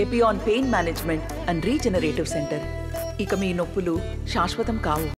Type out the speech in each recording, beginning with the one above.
ఏపియాన్ pain management and regenerative center. ఇక మీ నొప్పులు శాశ్వతం కావు.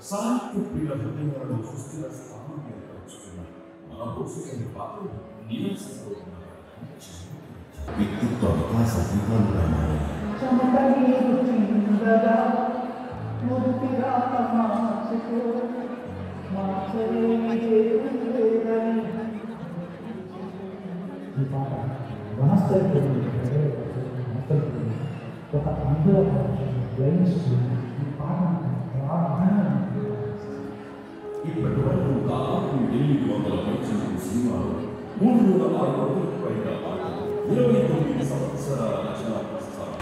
సాహిత్య ప్రియుల హృదయాలలో సుస్థిర స్థానం ఏర్పరచుకున్న మన భవిష్యత్తు పాత్రలు నిరాశతో వ్యక్తిత్వ వికాస ఒక అందరూ ఈ పాట ఇప్పటి వరకు దాదాపు 800 పైచిలకు సినిమాలు 306 పైగా పాటలు 29 సంవత్సరాల రచనా ప్రస్థానం.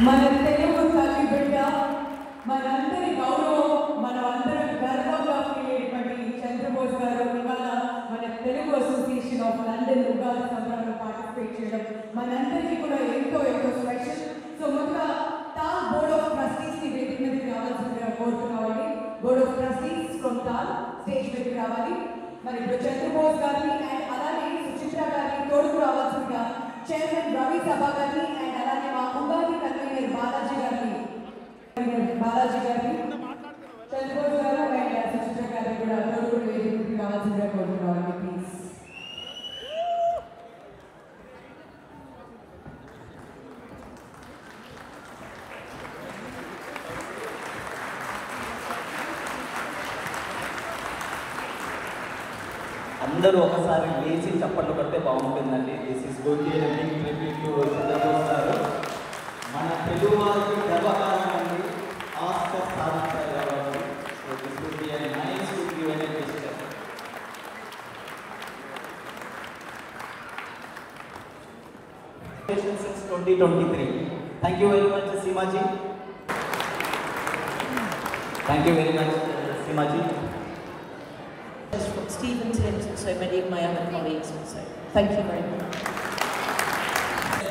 మన తెలుగు తల్లి బిడ్డ మనందరి గౌరవం మనమందరం గర్వంగా ఫీల్ అయ్యేటువంటి చంద్రబోస్ గారు ఇవాళ మన Telugu association of London Ugadi సంబరంలో పార్టిసిపేట్ చేయడం మనందరికీ కూడా ఎంతో స్పెషల్. సో ముందుగా టాల్ బోర్డ్ ఆఫ్ ట్రస్టీస్ ని వేదిక మీదకి రావాల్సిందిగా కోరుతున్నామండి. Board of trustees from TAL stage మీదకి రావాలి. మరి ఇప్పుడు చంద్రబోస్ గారిని అండ్ అలానే సుచిత్ర గారిని తోడుకు రావాల్సిందిగా చైర్మన్ రవి సభా గారిని అండ్ అలానే మా ఉగాది కన్వీనర్ బాలాజీ గారిని చంద్రబోస్ గారు అండ్ సుచిత్ర గారిని కూడా తోడుకు వేదిక మీదకి రావాల్సిందిగా కోరుతున్నామండి ప్లీజ్. అందరూ ఒకసారి లేచి చప్పట్లు కొడితే బాగుంటుందండి. This is going to be big tribute to Chandrabose గారు. మన తెలుగు వారికి గర్వకారణం అండి ఆస్కర్ సాధించారు కాబట్టి. So this would be a nice to give an gesture. Since 2023. Thank you very much, Seemaji. Thank you very much, Seemaji. From Stephen Timms and so many of my other colleagues also. Thank you very much.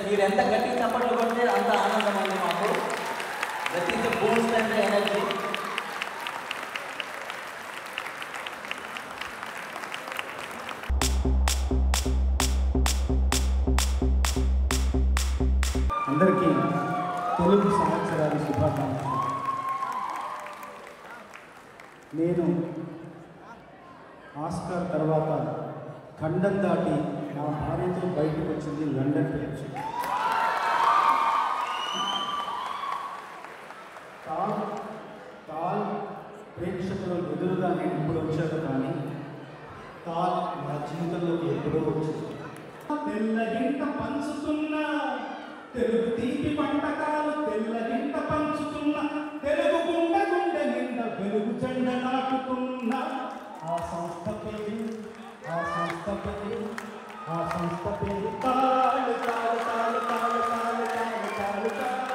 మీరు ఎంత గట్టి చప్పట్లు కొడితే అంత ఆనందం అండి మాకు. That is the Boost and energy. అందరికీ తెలుగు సంవత్సరాల శుభాకాంక్షలు. నేను ఆస్కార్ తర్వాత ఖండం దాటి నా భార్యతో బయటకు వచ్చింది లండన్ నుంచి. తాల్ ప్రేక్షకులు ఎదురుగా నేను ఇప్పుడు వచ్చాను, కానీ తాల్ నా జీవితంలోకి ఎప్పుడో వచ్చింది. తెల్లగింట పంచుతున్న తెలుగు తీపి పంటకాలు, తెల్లగింట పంచుతున్న తెలుగు గుండె గుండె నిండ వెలుగు జెండ నాటుతున్న ఆ సంస్థ పేరు తాళు తాళు తాళు తాళు తాళు తాళు తాళు తాళు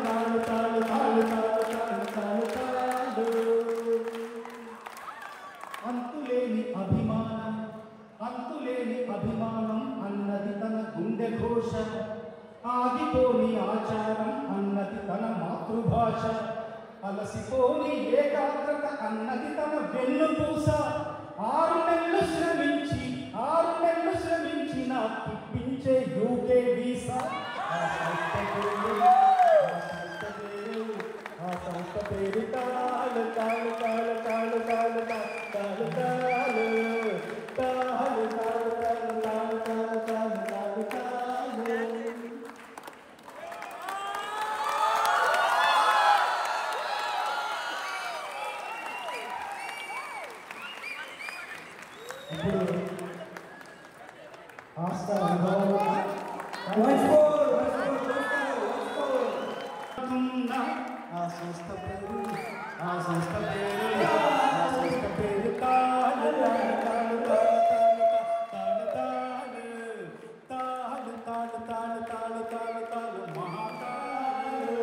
తాళు తాళు తాళు తాళు తాళు తాళు తాళు. అంతులేని అభిమానం అన్నది తన గుండె ఘోష, ఆగిపోని ఆచారం అన్నది తన మాతృభాష, అలసిపోని ఏకాగ్రత అన్నది తన వెన్నుపూస. 6 నెలలు శ్రమించి నాకు ఇప్పించే యూకే వీసా. ఆ సంస్థ పేరు తాళు తాళు తాళు తాళు తాళు తాళు తాళు తాళు తాళు తాళు తాళు తాళు తాళు తాళు తాళు. ఇప్పుడు ఆస్కార్ అనుభవంలో ఆ సంస్థ పేరు తాళు తాళు తాళు తాళు తాళు తాళు తాళు తాళు తాళు మహాతాళు.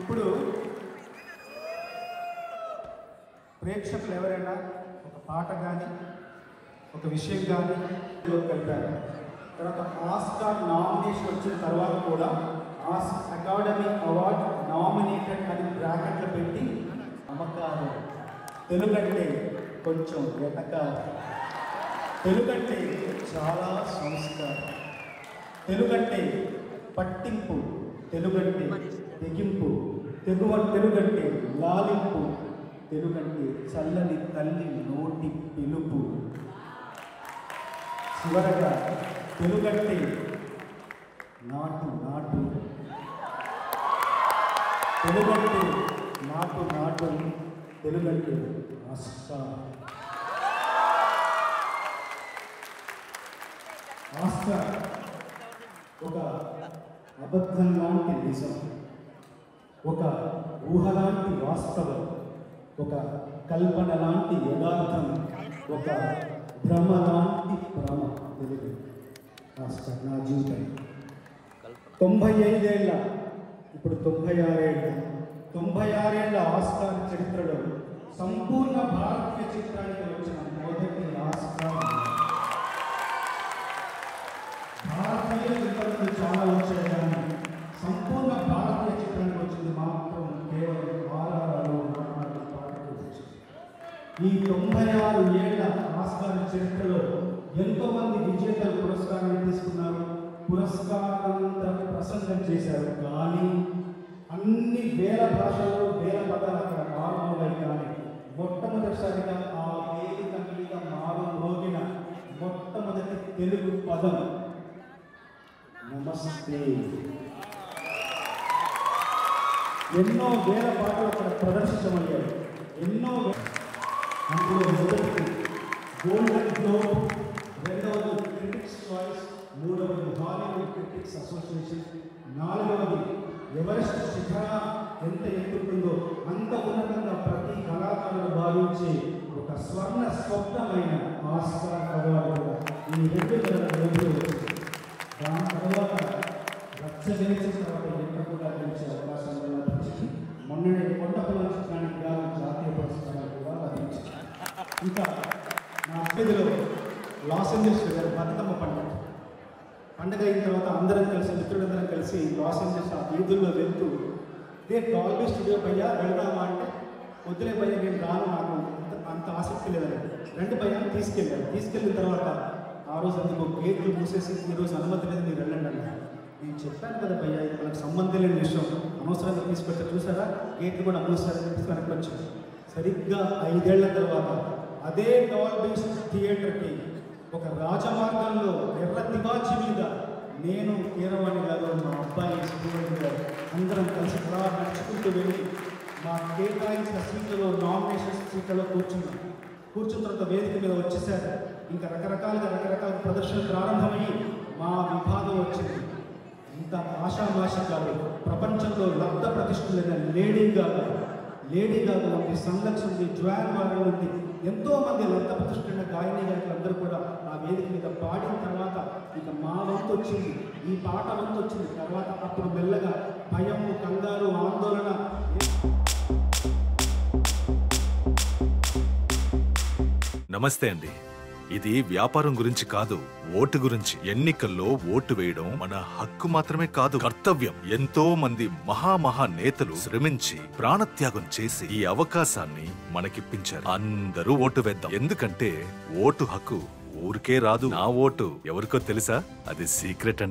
ఇప్పుడు ప్రేక్షకులు ఎవరైనా ఒక పాట కానీ ఒక విషయం కానీ కలిపారు. తర్వాత ఆస్కార్ నామినేషన్ వచ్చిన తర్వాత కూడా అకాడమీ అవార్డ్ నామినేటెడ్ అని బ్రాకెట్లు పెట్టి నమ్మకాలు తెలుగు అంటే కొంచెం వెతకాలి. తెలుగంటే చాలా సంస్కారం, తెలుగంటే పట్టింపు, తెలుగంటే తెగింపు, తెలుగంటే లాలింపు, తెలుగంటే చల్లని తల్లి నోటి పిలుపు. చివరగా తెలుగంటే నాటు నాటు, తెలుగంటే నాటు నాటు, తెలుగంటే ఆస్కారం. ఆస్కారం ఒక అబద్ధం లాంటి నిజం, ఒక ఊహ లాంటి వాస్తవం, ఒక కల్పన లాంటి యథార్థం, ఒక భ్రమ లాంటి భ్రమ. తెలుగు ఆస్కార్ నా జీవితం 95 ఏళ్ళ, ఇప్పుడు 96 ఏళ్ళ ఆస్కార్ చరిత్రలో సంపూర్ణ భారతీయ చిత్రానికి వచ్చిన మొదటి ఆస్కార్. భారతీయ చిత్రాలు చాలా వచ్చాయి కానీ సంపూర్ణ భారతీయ చిత్రానికి వచ్చింది మాత్రం కేవలం ఆర్ఆర్ఆర్లో మాట్లాడే పాటకు వచ్చింది. ఈ 96 ఏళ్ల ఆస్కార్ చరిత్రలో ఎంతోమంది విజేతలు పురస్కారాన్ని తీసుకున్నారు, పురస్కారాలంతా ప్రసంగం చేశారు. కానీ అన్ని వేల భాషల్లో వేల పదాలు అక్కడ మారుమోగాయి. కానీ మొట్టమొదటిసారిగా ఆ వేదిక మీద మారుమోగిన మొట్టమొదటి తెలుగు పదం నమస్తే. ఎన్నో వేల పాటలు అక్కడ ప్రదర్శించమయ్యాయి. ఎన్నో అందులో మొదటిది గోల్డెన్ గ్లోబ్, రెండవది క్రిటిక్స్ చాయిస్, మూడవది హాలీవుడ్ క్రిటిక్స్ అసోసియేషన్, నాలుగవది ఎవరెస్ట్ శిఖర ఎంత ఎత్తుంటుందో అంత ఉన్నతంగా ప్రతి కళాకారులు భావించే ఒక స్వర్ణ స్వప్నమైన ఆస్కార్ అవార్డు కూడా ఈ 2007లో వచ్చింది. దాని తర్వాత రచ్చ గెలిచిన తర్వాత ఎంత కూడా గెలిచే అవకాశం లభించింది. మొన్ననే కొండపల్లి చిత్రానికి గాను జాతీయ పురస్కారాలు కూడా లభించింది. ఇంకా నా అభ్యర్థిలో లాస్ ఏంజల్స్ బతుకమ్మ పండుగ అయిన తర్వాత అందరం కలిసి, మిత్రులందరం కలిసి లాస్ ఏంజల్స్ ఆ వీధుల్లో వెళ్తూ డాల్బీ స్టూడియో భయ్యా వెళ్దామా అంటే వద్దులే భయ్యా నేను రాను, నాకు అంత ఆసక్తి లేదని రెండు భయ్యాన్ని తీసుకెళ్ళిన తర్వాత ఆ రోజు అందుకు గేట్లు మూసేసి ఈరోజు అనుమతి లేదు, మీరు వెళ్ళండి అన్నారు. నేను చెప్పాను కదా భయ్యా, ఇది మనకు సంబంధం లేని విషయం, అనవసరంగా తీసుకొచ్చారు, చూసారా గేట్లు కూడా మూసారని వెనక్కి వచ్చాను. సరిగ్గా 5 ఏళ్ల తర్వాత అదే డాల్బీ థియేటర్కి ఒక రాజమార్గంలో ఎర్ర తివాచి మీద నేను, కీరవాణి గారు, మా అబ్బాయి స్టూడెంట్ గారు అందరం కలిసి కూడా నడుచుకుంటూ వెళ్ళి మా కేటాయించిన సీట్లలో, నామినేషన్ సీట్లలో కూర్చున్న తర్వాత వేదిక మీద వచ్చేసారు. ఇంకా రకరకాల ప్రదర్శనలు ప్రారంభమయ్యి మా విభాగం వచ్చింది. ఇంత ఆషామాషి కాదు, ప్రపంచంలో లబ్ధ ప్రతిష్ఠులైన లేడీ గాగా ఉంది, సంలక్షణ ఉంది, జ్వాన్ వారల్ ఉంది, ఎంతోమంది లబ్ధ ప్రతిష్ఠులైన గాయని గాయకులు అందరూ కూడా ఆ వేదిక మీద పాడిన తర్వాత ఇక మా వంతు వచ్చింది, ఈ పాట వంతు వచ్చింది. తర్వాత అప్పుడు మెల్లగా భయం, కంగారు, ఆందోళన. నమస్తే అండి. ఇది వ్యాపారం గురించి కాదు, ఓటు గురించి. ఎన్నికల్లో ఓటు వేయడం మన హక్కు మాత్రమే కాదు, కర్తవ్యం. ఎంతో మంది మహా నేతలు శ్రమించి ప్రాణత్యాగం చేసి ఈ అవకాశాన్ని మనకిప్పించారు. అందరూ ఓటు వేద్దాం, ఎందుకంటే ఓటు హక్కు ఊరికే రాదు. నా ఓటు ఎవరికో తెలుసా? అది సీక్రెట్ అండి.